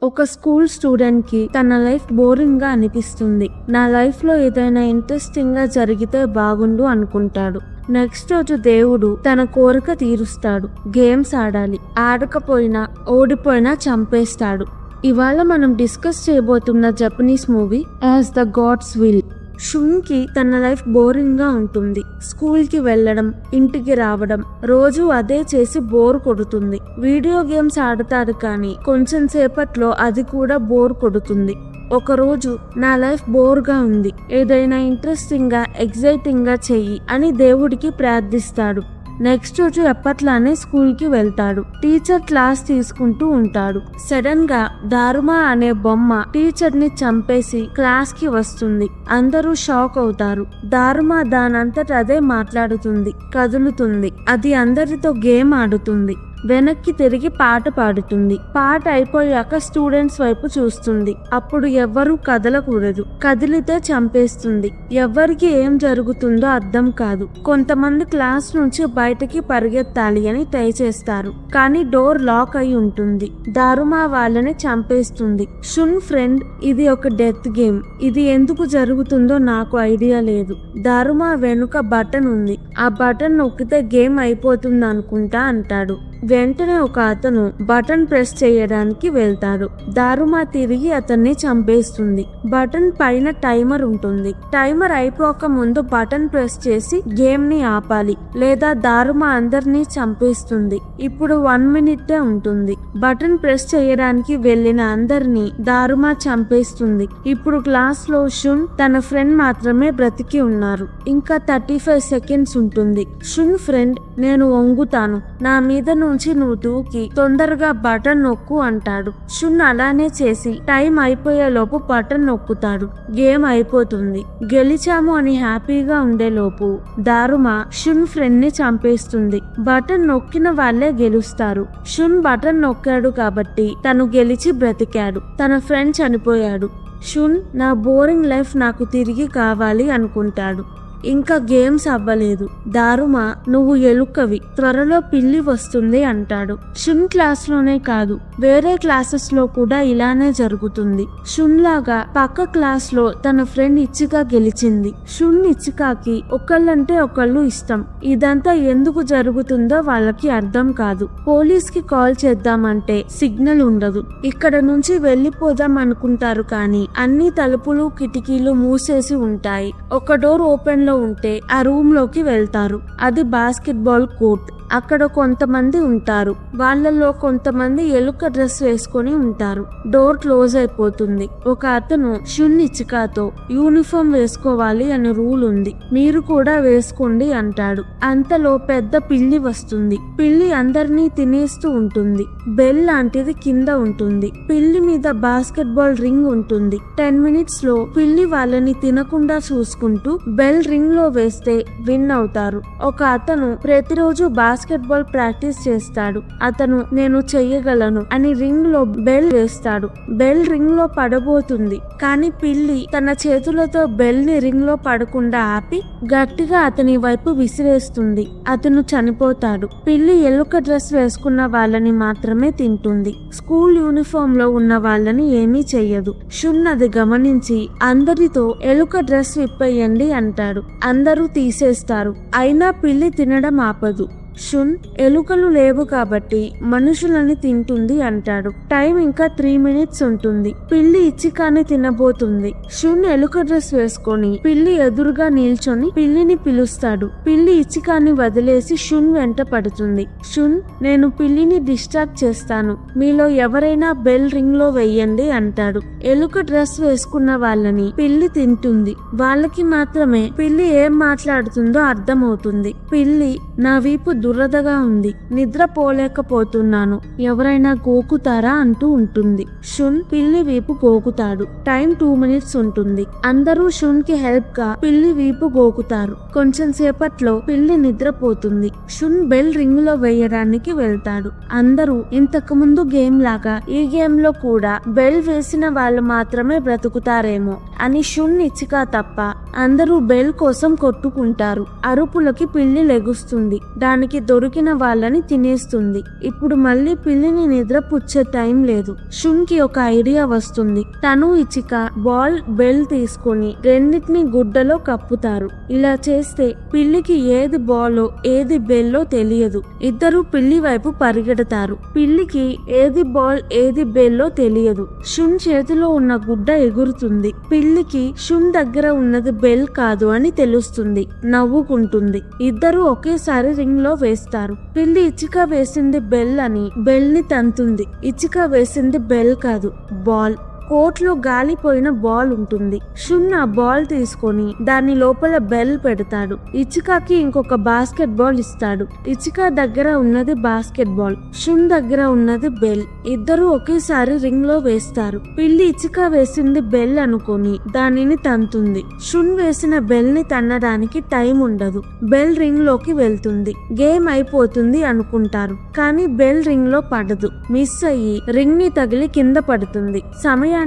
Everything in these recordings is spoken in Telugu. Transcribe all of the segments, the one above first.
ఒక స్కూల్ స్టూడెంట్ కి తన లైఫ్ బోరింగ్ గా అనిపిస్తుంది. నా లైఫ్ లో ఏదైనా ఇంట్రెస్టింగ్ గా జరిగితే బాగుండు అనుకుంటాడు. నెక్స్ట్ రోజు దేవుడు తన కోరిక తీరుస్తాడు. గేమ్స్ ఆడాలి, ఆడకపోయినా ఓడిపోయినా చంపేస్తాడు. ఇవాళ మనం డిస్కస్ చేయబోతున్న Japanese movie as the gods will. Shun కి తన లైఫ్ బోరింగ్ గా ఉంటుంది. స్కూల్ కి వెళ్ళడం, ఇంటికి రావడం, రోజు అదే చేసి బోర్ కొడుతుంది. వీడియో గేమ్స్ ఆడతాడు కానీ కొంచెం సేపట్లో అది కూడా బోర్ కొడుతుంది. ఒకరోజు నా లైఫ్ బోర్ గా ఉంది, ఏదైనా ఇంట్రెస్టింగ్ గా ఎగ్జైటింగ్ గా చెయ్యి అని దేవుడికి ప్రార్థిస్తాడు. నెక్స్ట్ రోజు ఎప్పట్లానే స్కూల్ కి వెళ్తాడు. టీచర్ క్లాస్ తీసుకుంటూ ఉంటాడు. సడన్ గా దారుమా అనే బొమ్మ టీచర్ ని చంపేసి క్లాస్ కి వస్తుంది. అందరూ షాక్ అవుతారు. దారుమా దానంతట అదే మాట్లాడుతుంది, కదులుతుంది. అది అందరితో గేమ్ ఆడుతుంది. వెనక్కి తిరిగి పాట పాడుతుంది. పాట అయిపోయాక స్టూడెంట్స్ వైపు చూస్తుంది. అప్పుడు ఎవ్వరూ కదలకూడదు, కదిలితే చంపేస్తుంది. ఎవ్వరికి ఏం జరుగుతుందో అర్థం కాదు. కొంతమంది క్లాస్ నుంచి బయటకి పరిగెత్తాలి అని ట్రై చేస్తారు, కానీ డోర్ లాక్ అయి ఉంటుంది. దారుమా వాళ్ళని చంపేస్తుంది. షున్ ఫ్రెండ్, ఇది ఒక డెత్ గేమ్. ఇది ఎందుకు జరుగుతుందో నాకు ఐడియా లేదు. దారుమా వెనుక బటన్ ఉంది, ఆ బటన్ నొక్కితే గేమ్ అయిపోతుంది అనుకుంటా అంటాడు. వెంటనే ఒక అతను బటన్ ప్రెస్ చేయడానికి వెళ్తాడు. దారుమా తిరిగి అతన్ని చంపేస్తుంది. బటన్ పైన టైమర్ ఉంటుంది. టైమర్ అయిపోక ముందు బటన్ ప్రెస్ చేసి గేమ్ ని ఆపాలి, లేదా దారుమా అందరినీ చంపేస్తుంది. ఇప్పుడు 1 minute ఉంటుంది. బటన్ ప్రెస్ చేయడానికి వెళ్ళిన అందరినీ దారుమా చంపేస్తుంది. ఇప్పుడు క్లాస్ లో షున్, తన ఫ్రెండ్ మాత్రమే బ్రతికి ఉన్నారు. ఇంకా 35 seconds ఉంటుంది. షున్ ఫ్రెండ్, నేను వంగుతాను, నా మీద నుంచి నువ్వు దూకి తొందరగా బటన్ నొక్కు అంటాడు. షున్ అలానే చేసి టైం అయిపోయే లోపు బటన్ నొక్కుతాడు. గేమ్ అయిపోతుంది. గెలిచాము అని హ్యాపీగా ఉండే లోపు దారుమా షున్ ఫ్రెండ్ ని చంపేస్తుంది. బటన్ నొక్కిన వాళ్ళే గెలుస్తారు. షున్ బటన్ నొక్కాడు కాబట్టి తను గెలిచి బ్రతికాడు. తన ఫ్రెండ్ చనిపోయాడు. షున్, నా బోరింగ్ లైఫ్ నాకు తిరిగి కావాలి అనుకుంటాడు. ఇంకా గేమ్స్ అవ్వలేదు. దారుమా, నువ్వు ఎలుకవి, త్వరలో పిల్లి వస్తుంది అంటాడు. షున్ క్లాస్ లోనే కాదు, వేరే క్లాసెస్ లో కూడా ఇలానే జరుగుతుంది. షున్ లాగా పక్క క్లాస్ లో తన ఫ్రెండ్ ఇచ్చిక గెలిచింది. షున్ ఇచ్చికాకి ఒకళ్ళంటే ఒకళ్ళు ఇష్టం. ఇదంతా ఎందుకు జరుగుతుందో వాళ్ళకి అర్థం కాదు. పోలీస్ కి కాల్ చేద్దామంటే సిగ్నల్ ఉండదు. ఇక్కడ నుంచి వెళ్ళిపోదాం అనుకుంటారు కానీ అన్ని తలుపులు కిటికీలు మూసేసి ఉంటాయి. ఒక డోర్ ఓపెన్ ఉంటే ఆ రూమ్ లోకి వెళ్తారు. అది బాస్కెట్బాల్ కోర్ట్. అక్కడ కొంతమంది ఉంటారు. వాళ్ళలో కొంతమంది ఎలుక డ్రెస్ వేసుకొని ఉంటారు. డోర్ క్లోజ్ అయిపోతుంది. ఒక అతను షున్ ఇచ్చికాతో యూనిఫామ్ వేసుకోవాలి అని రూల్ ఉంది, మీరు కూడా వేసుకోండి అంటాడు. అంతలో పెద్ద పిల్లి వస్తుంది. పిల్లి అందరినీ తినేస్తూ ఉంటుంది. బెల్ లాంటిది కింద ఉంటుంది. పిల్లి మీద బాస్కెట్బాల్ రింగ్ ఉంటుంది. 10 minutes లో పిల్లి వాళ్ళని తినకుండా చూసుకుంటూ బెల్ రింగ్ లో వేస్తే విన్ అవుతారు. ఒక అతను ప్రతిరోజు బాస్కెట్బాల్ ప్రాక్టీస్ చేస్తాడు. అతను నేను చెయ్యగలను అని రింగ్ లో బెల్ వేస్తాడు. బెల్ రింగ్ లో పడబోతుంది, కానీ పిల్లి తన చేతులతో బెల్ ని రింగ్ లో పడకుండా ఆపి గట్టిగా అతని వైపు విసిరేస్తుంది. అతను చనిపోతాడు. పిల్లి ఎలుక డ్రెస్ వేసుకున్న వాళ్ళని మాత్రమే తింటుంది. స్కూల్ యూనిఫామ్ లో ఉన్న వాళ్ళని ఏమీ చెయ్యదు. షున్ అది గమనించి అందరితో ఎలుక డ్రెస్ విప్పేయండి అంటాడు. అందరూ తీసేస్తారు. అయినా పిల్లి తినడం ఆపదు. షున్, ఎలుకలు లేవు కాబట్టి మనుషులని తింటుంది అంటాడు. టైం ఇంకా 3 minutes ఉంటుంది. పిల్లి ఇచ్చికాని తినబోతుంది. షున్ ఎలుక డ్రెస్ వేసుకొని పిల్లి ఎదురుగా నిల్చొని పిల్లిని పిలుస్తాడు. పిల్లి ఇచ్చికాని వదిలేసి షున్ వెంట పడుతుంది. షున్, నేను పిల్లిని డిస్ట్రాక్ట్ చేస్తాను, మీలో ఎవరైనా బెల్ రింగ్ లో వెయ్యండి అంటాడు. ఎలుక డ్రెస్ వేసుకున్న వాళ్ళని పిల్లి తింటుంది. వాళ్ళకి మాత్రమే పిల్లి ఏం మాట్లాడుతుందో అర్థమవుతుంది. పిల్లి, నా వీపు దురదగా ఉంది, నిద్రపోలేకపోతున్నాను, ఎవరైనా గోకుతారా అంటూ ఉంటుంది. షున్ పిల్లి వీపు గోకుతాడు. టైం 2 minutes ఉంటుంది. అందరూ షున్ కి హెల్ప్ గా పిల్లి వీపు గోకుతారు. కొంచెం సేపట్లో పిల్లి నిద్రపోతుంది. షున్ బెల్ రింగ్ లో వేయడానికి వెళ్తాడు. అందరూ ఇంతకు ముందు గేమ్ లాగా ఈ గేమ్ లో కూడా బెల్ వేసిన వాళ్ళు మాత్రమే బ్రతుకుతారేమో అని షున్ ఇచ్చిక తప్ప అందరూ బెల్ కోసం కొట్టుకుంటారు. అరుపులకి పిల్లి లెగుస్తుంది. దానికి తనకి దొరికిన వాళ్ళని తినేస్తుంది. ఇప్పుడు మళ్ళీ పిల్లిని నిద్రపుచ్చే టైం లేదు. షున్కి ఒక ఐడియా వస్తుంది. తను ఇచిక బాల్ బెల్ తీసుకొని రెండింటిని గుడ్డలో కప్పుతారు. ఇలా చేస్తే పిల్లికి ఏది బాలో ఏది బెల్లో తెలియదు. ఇద్దరు పిల్లి వైపు పరిగెడతారు. పిల్లికి ఏది బాల్ ఏది బెల్లో తెలియదు. షున్ చేతిలో ఉన్న గుడ్డ ఎగురుతుంది. పిల్లికి షున్ దగ్గర ఉన్నది బెల్ కాదు అని తెలుస్తుంది. నవ్వుకుంటుంది. ఇద్దరు ఒకేసారి రింగ్ లో వేస్తారు. పిల్లి ఇచిక వేసింది బెల్ అని బెల్ ని తంతుంది. ఇచిక వేసింది బెల్ కాదు, బాల్. కోర్టులో గాలిపోయిన బాల్ ఉంటుంది. షున్ ఆ బాల్ తీసుకొని దాని లోపల బెల్ పెడతాడు. ఇచికాకి ఇంకొక బాస్కెట్ బాల్ ఇస్తాడు. ఇచిక దగ్గర ఉన్నది బాస్కెట్ బాల్, షున్ దగ్గర ఉన్నది బెల్. ఇద్దరు ఒకేసారి రింగ్ లో వేస్తారు. పిల్లి ఇచిక వేసింది బెల్ అనుకొని దానిని తంతుంది. షున్ వేసిన బెల్ ని తన్నడానికి టైం ఉండదు. బెల్ రింగ్ లోకి వెళ్తుంది. గేమ్ అయిపోతుంది అనుకుంటారు, కానీ బెల్ రింగ్ లో పడదు. మిస్ అయ్యి రింగ్ ని తగిలి కింద పడుతుంది. సమయానికి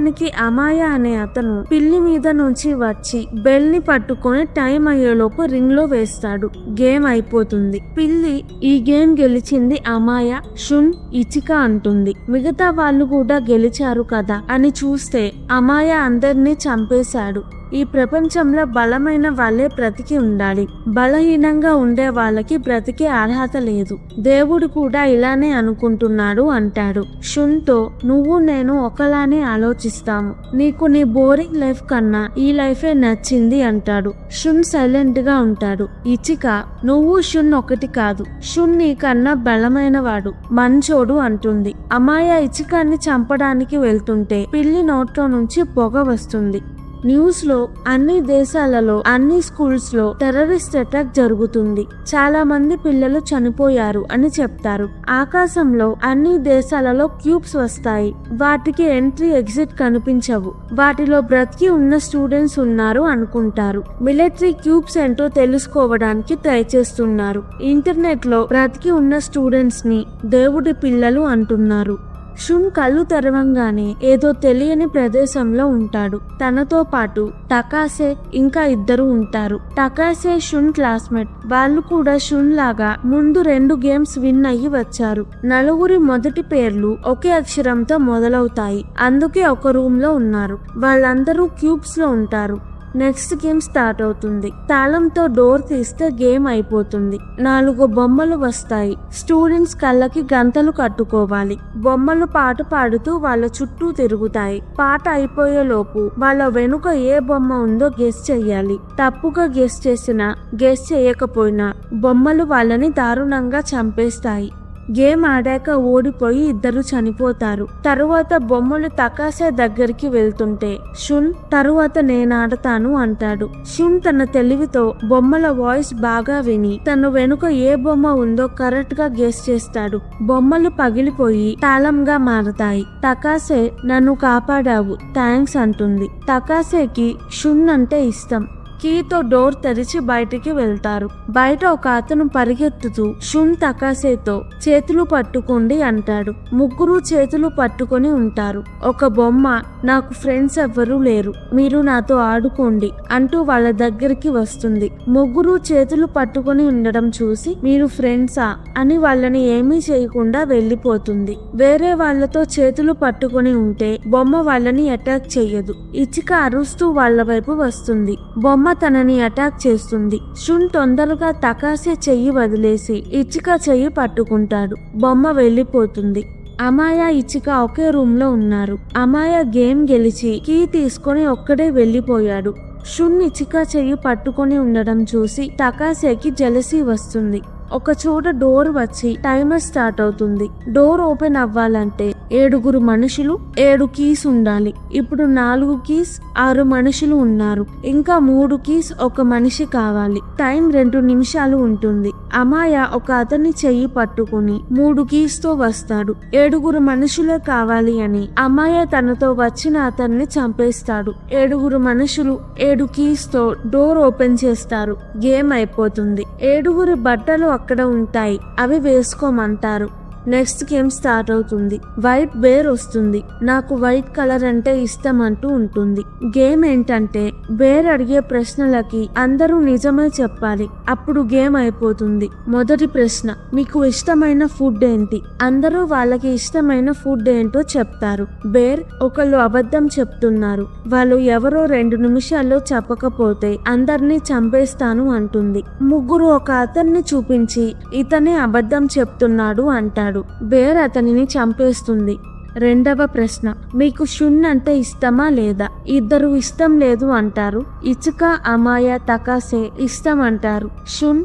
అమాయ అనే అతను పిల్లి మీద నుంచి వచ్చి బెల్ ని పట్టుకొని టైం అయ్యేలోపు రింగ్ లో వేస్తాడు. గేమ్ అయిపోతుంది. పిల్లి ఈ గేమ్ గెలిచింది అమాయ, షున్, ఇచిక అంటుంది. మిగతా వాళ్ళు కూడా గెలిచారు కదా అని చూస్తే అమాయ అందరినీ చంపేశాడు. ఈ ప్రపంచంలో బలమైన వాళ్ళే బ్రతికి ఉండాలి. బలహీనంగా ఉండే వాళ్ళకి బ్రతికే అర్హత లేదు. దేవుడు కూడా ఇలానే అనుకుంటున్నాడు అంటాడు. షున్తో నువ్వు నేను ఒకలానే ఆలోచిస్తాము. నీకు నీ బోరింగ్ లైఫ్ కన్నా ఈ లైఫే నచ్చింది అంటాడు. షున్ సైలెంట్ గా ఉంటాడు. ఇచిక నువ్వు షున్ ఒకటి కాదు. షున్ నీకన్నా బలమైన వాడు, మంచోడు అంటుంది. అమాయ ఇచికాన్ని చంపడానికి వెళ్తుంటే పిల్లి నోట్లో నుంచి పొగ వస్తుంది. న్యూస్ లో అన్ని దేశాలలో అన్ని స్కూల్స్ లో టెర్రరిస్ట్ అటాక్ జరుగుతుంది, చాలా మంది పిల్లలు చనిపోయారు అని చెప్తారు. ఆకాశంలో అన్ని దేశాలలో క్యూబ్స్ వస్తాయి. వాటికి ఎంట్రీ ఎగ్జిట్ కనిపించవు. వాటిలో బ్రతికి ఉన్న స్టూడెంట్స్ ఉన్నారు అనుకుంటారు. మిలిటరీ క్యూబ్స్ ఏంటో తెలుసుకోవడానికి ట్రై చేస్తున్నారు. ఇంటర్నెట్ లో బ్రతికి ఉన్న స్టూడెంట్స్ ని దేవుడి పిల్లలు అంటున్నారు. షున్ కళ్ళు తెరవంగానే ఏదో తెలియని ప్రదేశంలో ఉంటాడు. తనతో పాటు టకాసే ఇంకా ఇద్దరు ఉంటారు. టకాసే షున్ క్లాస్మేట్. వాళ్ళు కూడా షున్ లాగా ముందు 2 గేమ్స్ విన్ అయ్యి వచ్చారు. నలుగురి మొదటి పేర్లు ఒకే అక్షరంతో మొదలవుతాయి. అందుకే ఒక రూమ్ లో ఉన్నారు. వాళ్ళందరూ క్యూబ్స్ లో ఉంటారు. నెక్స్ట్ గేమ్ స్టార్ట్ అవుతుంది. తాళంతో డోర్ తీస్తే గేమ్ అయిపోతుంది. 4 బొమ్మలు వస్తాయి. స్టూడెంట్స్ కళ్ళకి గంతలు కట్టుకోవాలి. బొమ్మలు పాట పాడుతూ వాళ్ళ చుట్టూ తిరుగుతాయి. పాట అయిపోయేలోపు వాళ్ళ వెనుక ఏ బొమ్మ ఉందో గెస్ చెయ్యాలి. తప్పుగా గెస్ చేసినా గెస్ చేయకపోయినా బొమ్మలు వాళ్ళని దారుణంగా చంపేస్తాయి. గేమ్ ఆడాక ఓడిపోయి ఇద్దరు చనిపోతారు. తరువాత బొమ్మలు తకాసే దగ్గరికి వెళ్తుంటే షున్ తరువాత నేనాడతాను అంటాడు. షున్ తన తెలివితో బొమ్మల వాయిస్ బాగా విని తన వెనుక ఏ బొమ్మ ఉందో కరెక్ట్ గా గెస్ చేస్తాడు. బొమ్మలు పగిలిపోయి తాళంగా మారతాయి. తకాసే నన్ను కాపాడావు, థ్యాంక్స్ అంటుంది. తకాసేకి షున్ అంటే ఇష్టం. కీతో డోర్ తెరిచి బయటికి వెళ్తారు. బయట ఒక అతను పరిగెత్తుతూ షున్ తకాసేతో చేతులు పట్టుకోండి అంటాడు. ముగ్గురు చేతులు పట్టుకొని ఉంటారు. ఒక బొమ్మ నాకు ఫ్రెండ్స్ ఎవ్వరూ లేరు, మీరు నాతో ఆడుకోండి అంటూ వాళ్ళ దగ్గరికి వస్తుంది. ముగ్గురు చేతులు పట్టుకొని ఉండడం చూసి మీరు ఫ్రెండ్సా అని వాళ్ళని ఏమీ చేయకుండా వెళ్ళిపోతుంది. వేరే వాళ్ళతో చేతులు పట్టుకొని ఉంటే బొమ్మ వాళ్ళని అటాక్ చెయ్యదు. ఇచిక అరుస్తూ వాళ్ళ వైపు వస్తుంది. బొమ్మ తనని అటాక్ చేస్తుంది. షున్ తొందరగా తకాసే చెయ్యి వదిలేసి ఇచిక చెయ్యి పట్టుకుంటాడు. బొమ్మ వెళ్ళిపోతుంది. అమాయ ఇచిక ఒకే రూమ్ లో ఉన్నారు. అమాయ గేమ్ గెలిచి కీ తీసుకొని ఒక్కడే వెళ్ళిపోయాడు. షున్ ఇచిక చెయ్యి పట్టుకొని ఉండడం చూసి తకాసేకి జెలసీ వస్తుంది. ఒక చోట డోర్ వచ్చి టైమర్ స్టార్ట్ అవుతుంది. డోర్ ఓపెన్ అవ్వాలంటే 7 మనుషులు 7 కీస్ ఉండాలి. ఇప్పుడు 4 కీస్ 6 మనుషులు ఉన్నారు. ఇంకా 3 కీస్ ఒక మనిషి కావాలి. టైం 2 నిమిషాలు ఉంటుంది. అమాయ ఒక అతన్ని చెయ్యి పట్టుకుని 3 కీస్ తో వస్తాడు. 7 మనుషులే కావాలి అని అమాయ తనతో వచ్చిన అతన్ని చంపేస్తాడు. 7 మనుషులు 7 కీస్ తో డోర్ ఓపెన్ చేస్తారు. గేమ్ అయిపోతుంది. 7 బట్టలు అక్కడ ఉంటాయి. అవి వేసుకోమంటారు. నెక్స్ట్ గేమ్ స్టార్ట్ అవుతుంది. వైట్ బేర్ వస్తుంది. నాకు వైట్ కలర్ అంటే ఇష్టం అంటూ ఉంటుంది. గేమ్ ఏంటంటే బేర్ అడిగే ప్రశ్నలకి అందరూ నిజమే చెప్పాలి. అప్పుడు గేమ్ అయిపోతుంది. మొదటి ప్రశ్న, మీకు ఇష్టమైన ఫుడ్ ఏంటి? అందరూ వాళ్ళకి ఇష్టమైన ఫుడ్ ఏంటో చెప్తారు. బేర్ ఒకళ్ళు అబద్ధం చెప్తున్నారు. వాళ్ళు ఎవరో 2 నిమిషాల్లో చెప్పకపోతే అందరినీ చంపేస్తాను అంటుంది. ముగ్గురు ఒక అతన్ని చూపించి ఇతనే అబద్ధం చెప్తున్నాడు అంటాడు. బేర్ అతనిని చంపేస్తుంది. రెండవ ప్రశ్న, మీకు షున్ అంటే ఇష్టమా లేదా? ఇద్దరు ఇష్టం లేదు అంటారు. ఇచుక, అమాయ, తకాసే ఇష్టం అంటారు. షున్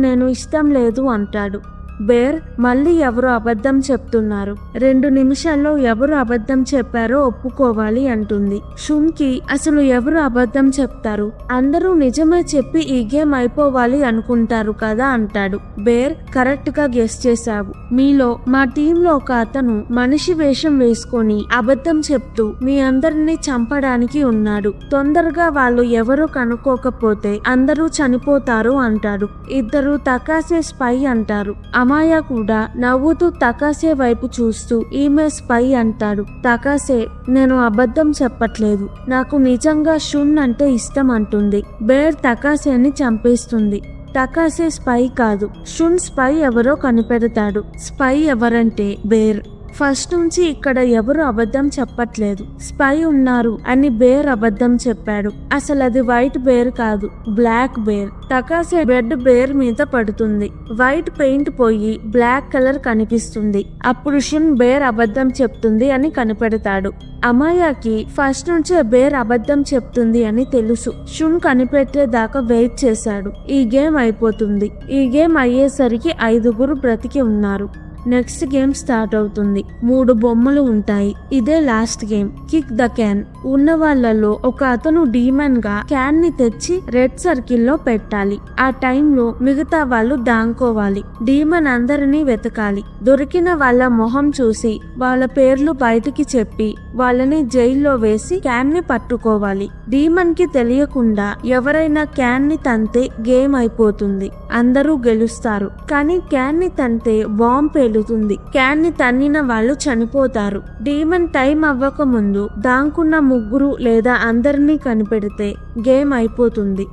నేను ఇష్టం లేదు అంటాడు. బేర్ మళ్ళీ ఎవరు అబద్ధం చెప్తున్నారు. 2 నిమిషాల్లో ఎవరు అబద్ధం చెప్పారో ఒప్పుకోవాలి అంటుంది. షున్కి అసలు ఎవరు అబద్ధం చెప్తారు? అందరూ నిజమే చెప్పి ఈ గేమ్ అయిపోవాలి అనుకుంటారు కదా అంటాడు. బేర్ కరెక్ట్ గా గెస్ చేశావు. మీలో మా టీంలో ఒక అతను మనిషి వేషం వేసుకొని అబద్ధం చెప్తూ మీ అందరినీ చంపడానికి ఉన్నాడు. తొందరగా వాళ్ళు ఎవరో కనుక్కోకపోతే అందరూ చనిపోతారు అంటాడు. ఇద్దరు తకాసే స్పై అంటారు. అమాయ కూడా నవ్వుతూ తకాసే వైపు చూస్తూ ఈమె స్పై అంటాడు. తకాసే నేను అబద్ధం చెప్పట్లేదు, నాకు నిజంగా షున్ అంటే ఇష్టం అంటుంది. బేర్ తకాసేని చంపేస్తుంది. తకాసే స్పై కాదు, షున్ స్పై ఎవరో కనిపెడతాడు. స్పై ఎవరంటే బేర్. ఫస్ట్ నుంచి ఇక్కడ ఎవరు అబద్ధం చెప్పట్లేదు, స్పై ఉన్నారు అని బేర్ అబద్ధం చెప్పాడు. అసలు అది వైట్ బేర్ కాదు, బ్లాక్ బేర్. తకాసే బెడ్ బేర్ మీద పడుతుంది. వైట్ పెయింట్ పోయి బ్లాక్ కలర్ కనిపిస్తుంది. అప్పుడు షున్ బేర్ అబద్ధం చెప్తుంది అని కనిపెడతాడు. అమాయాకి ఫస్ట్ నుంచే బేర్ అబద్ధం చెప్తుంది అని తెలుసు. షున్ కనిపెట్టేదాకా వెయిట్ చేశాడు. ఈ గేమ్ అయిపోతుంది. ఈ గేమ్ అయ్యేసరికి 5గురు బ్రతికి ఉన్నారు. నెక్స్ట్ గేమ్ స్టార్ట్ అవుతుంది. 3 బొమ్మలు ఉంటాయి. ఇదే last game. Kick the can. ఉన్న వాళ్ళలో ఒక అతను డీమన్ గా క్యాన్ ని తెచ్చి రెడ్ సర్కిల్ లో పెట్టాలి. ఆ టైంలో మిగతా వాళ్ళు దాంకోవాలి. డీమన్ అందరినీ వెతకాలి. దొరికిన వాళ్ళ మొహం చూసి వాళ్ళ పేర్లు బయటికి చెప్పి వాళ్ళని జైల్లో వేసి క్యాన్ ని పట్టుకోవాలి. డీమన్ కి తెలియకుండా ఎవరైనా క్యాన్ ని తంతే గేమ్ అయిపోతుంది. అందరూ గెలుస్తారు. కానీ క్యాన్ ని తంతే బాంబ్ పేలుతుంది. క్యాన్ ని తన్నిన వాళ్ళు చనిపోతారు. డీమన్ టైం అవ్వక ముందు దాంకున్న 3 లేదా అందరినీ కనిపెడితే గేమ్ అయిపోతుంది.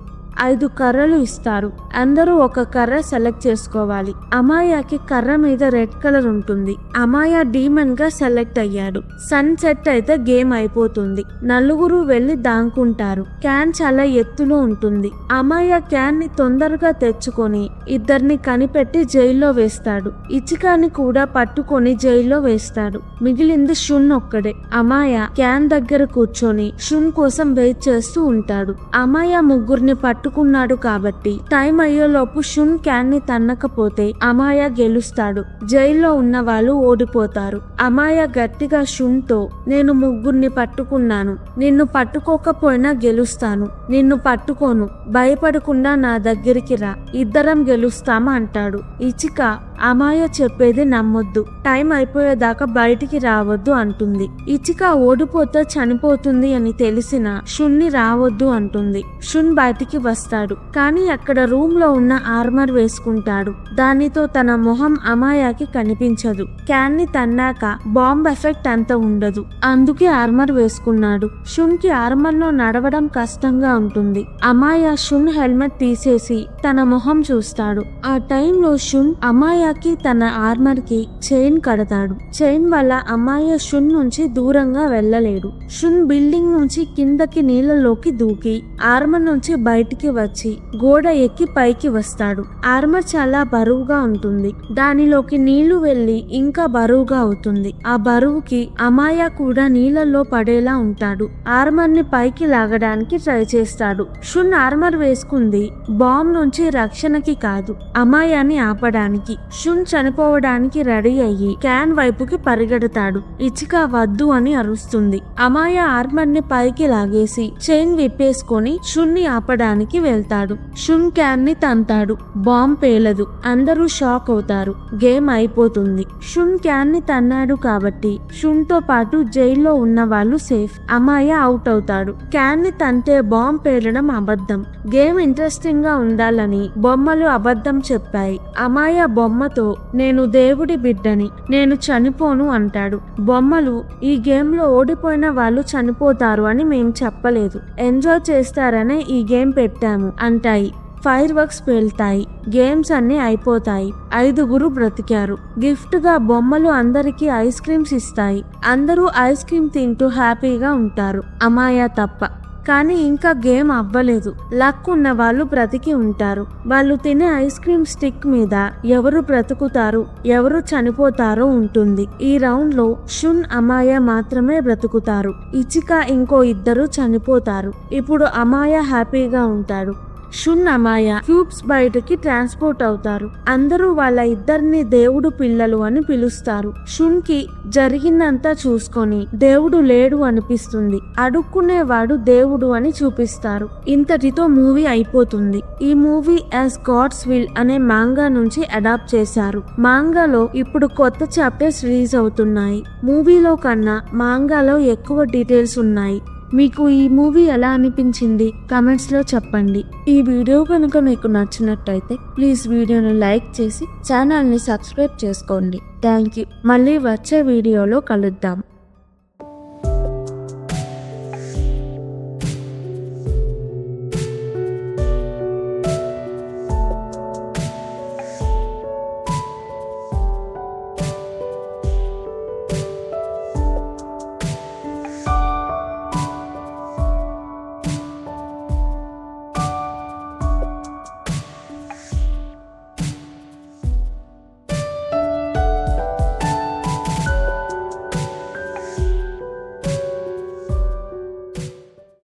5 కర్రలు ఇస్తారు. అందరూ ఒక కర్ర సెలెక్ట్ చేసుకోవాలి. అమాయాకి కర్ర మీద రెడ్ కలర్ ఉంటుంది. అమాయ డీమన్ గా సెలెక్ట్ అయ్యాడు. సన్ సెట్ అయితే గేమ్ అయిపోతుంది. 4 వెళ్లి దాంకుంటారు. క్యాన్ చాలా ఎత్తులో ఉంటుంది. అమాయ క్యాన్ ని తొందరగా తెచ్చుకొని ఇద్దరిని కనిపెట్టి జైల్లో వేస్తాడు. ఇచికాని కూడా పట్టుకొని జైల్లో వేస్తాడు. మిగిలింది షున్ ఒక్కడే. అమాయ క్యాన్ దగ్గర కూర్చొని షున్ కోసం వెయిట్ చేస్తూ ఉంటాడు. అమాయ 3ని పట్టుకున్నాడు కాబట్టి టైం అయ్యేలోపు షున్ క్యాన్ ని తన్నకపోతే అమాయ గెలుస్తాడు. జైల్లో ఉన్న వాళ్ళు ఓడిపోతారు. అమాయ గట్టిగా షున్ తో నేను 3ని పట్టుకున్నాను, నిన్ను పట్టుకోకపోయినా గెలుస్తాను, నిన్ను పట్టుకోను, భయపడకుండా నా దగ్గరికి రా, ఇద్దరం గెలుస్తామా అంటాడు. ఇచిక అమాయ చెప్పేది నమ్మొద్దు, టైం అయిపోయేదాకా బయటికి రావద్దు అంటుంది. ఇచిక ఓడిపోతే చనిపోతుంది అని తెలిసిన షున్ని రావద్దు అంటుంది. షున్ బయటికి వస్తాడు. కానీ అక్కడ రూమ్ లో ఉన్న ఆర్మర్ వేసుకుంటాడు. దానితో తన మొహం అమాయాకి కనిపించదు. క్యాన్ ని తన్నాక బాంబ్ ఎఫెక్ట్ అంత ఉండదు. అందుకే ఆర్మర్ వేసుకున్నాడు. షున్ కి ఆర్మర్ లో నడవడం కష్టంగా ఉంటుంది. అమాయ షున్ హెల్మెట్ తీసేసి తన మొహం చూస్తాడు. ఆ టైంలో షున్ అమాయాకి తన ఆర్మర్ కి చైన్ కడతాడు. చైన్ వల్ల అమాయ షున్ నుంచి దూరంగా వెళ్ళలేడు. షున్ బిల్డింగ్ నుంచి కిందకి నీళ్ళలోకి దూకి ఆర్మర్ నుంచి బయటికి వచ్చి గోడ ఎక్కి పైకి వస్తాడు. ఆర్మర్ చాలా బరువుగా ఉంటుంది. దానిలోకి నీళ్లు వెళ్లి ఇంకా బరువుగా అవుతుంది. ఆ బరువుకి అమాయ కూడా నీళ్ళల్లో పడేలా ఉంటాడు. ఆర్మర్ ని పైకి లాగడానికి ట్రై చేస్తాడు. షున్ ఆర్మర్ వేసుకుంది బాంబ్ నుంచి రక్షణకి కాదు, అమాయాని ఆపడానికి. షున్ చనిపోవడానికి రెడీ అయ్యి క్యాన్ వైపుకి పరిగెడతాడు. ఇచిక వద్దు అని అరుస్తుంది. అమాయ ఆర్మర్ ని పైకి లాగేసి చైన్ విప్పేసుకొని షున్ ని ఆపడానికి వెళ్తాడు. షున్ క్యాన్ ని తంతాడు. బాంబ్ పేలదు. అందరూ షాక్ అవుతారు. గేమ్ అయిపోతుంది. షున్ క్యాన్ ని తన్నాడు కాబట్టి షున్ తో పాటు జైల్లో ఉన్న వాళ్ళు సేఫ్. అమాయ అవుట్ అవుతాడు. క్యాన్ ని తంతే బాంబ్ పేలడం అబద్ధం. గేమ్ ఇంట్రెస్టింగ్ గా ఉండాలని బొమ్మలు అబద్ధం చెప్పాయి. అమాయ బొమ్మ బొమ్మతో నేను దేవుడి బిడ్డని, నేను చనిపోను అంటాడు. బొమ్మలు ఈ గేమ్లో ఓడిపోయిన వాళ్ళు చనిపోతారు అని మేము చెప్పలేదు, ఎంజాయ్ చేస్తారనే ఈ గేమ్ పెట్టాము అంటాయి. ఫైర్ వర్క్స్ పేలుతాయి, గేమ్స్ అన్ని అయిపోతాయి. 5 బ్రతికారు. గిఫ్ట్ గా బొమ్మలు అందరికీ ఐస్ క్రీమ్స్ ఇస్తాయి. అందరూ ఐస్ క్రీమ్ తింటూ హ్యాపీగా ఉంటారు, అమాయ తప్ప. కానీ ఇంకా గేమ్ అవ్వలేదు. లక్ ఉన్న వాళ్ళు బ్రతికి ఉంటారు. వాళ్ళు తినే ఐస్ క్రీమ్ స్టిక్ మీద ఎవరు బ్రతుకుతారు, ఎవరు చనిపోతారో ఉంటుంది. ఈ రౌండ్ లో షున్, అమాయ మాత్రమే బ్రతుకుతారు. ఇచిక ఇంకో 2 చనిపోతారు. ఇప్పుడు అమాయ హ్యాపీగా ఉంటాడు. షున్, అమాయ క్యూబ్స్ బయటకి ట్రాన్స్పోర్ట్ అవుతారు. అందరూ వాళ్ళ ఇద్దరిని దేవుడు పిల్లలు అని పిలుస్తారు. షున్ కి జరిగిందంతా చూసుకొని దేవుడు లేడు అనిపిస్తుంది. అడుక్కునేవాడు దేవుడు అని చూపిస్తారు. ఇంతటితో మూవీ అయిపోతుంది. ఈ మూవీ యాజ్ గాడ్స్ విల్ అనే మాంగా నుంచి అడాప్ట్ చేశారు. మాంగాలో ఇప్పుడు కొత్త చాప్టర్స్ రిలీజ్ అవుతున్నాయి. మూవీలో కన్నా మాంగాలో ఎక్కువ డీటెయిల్స్ ఉన్నాయి. మీకు ఈ మూవీ ఎలా అనిపించింది కామెంట్స్లో చెప్పండి. ఈ వీడియో కనుక మీకు నచ్చినట్టయితే ప్లీజ్ వీడియోని లైక్ చేసి ఛానల్ని సబ్స్క్రైబ్ చేసుకోండి. Thank you. మళ్ళీ వచ్చే వీడియోలో కలుద్దాం.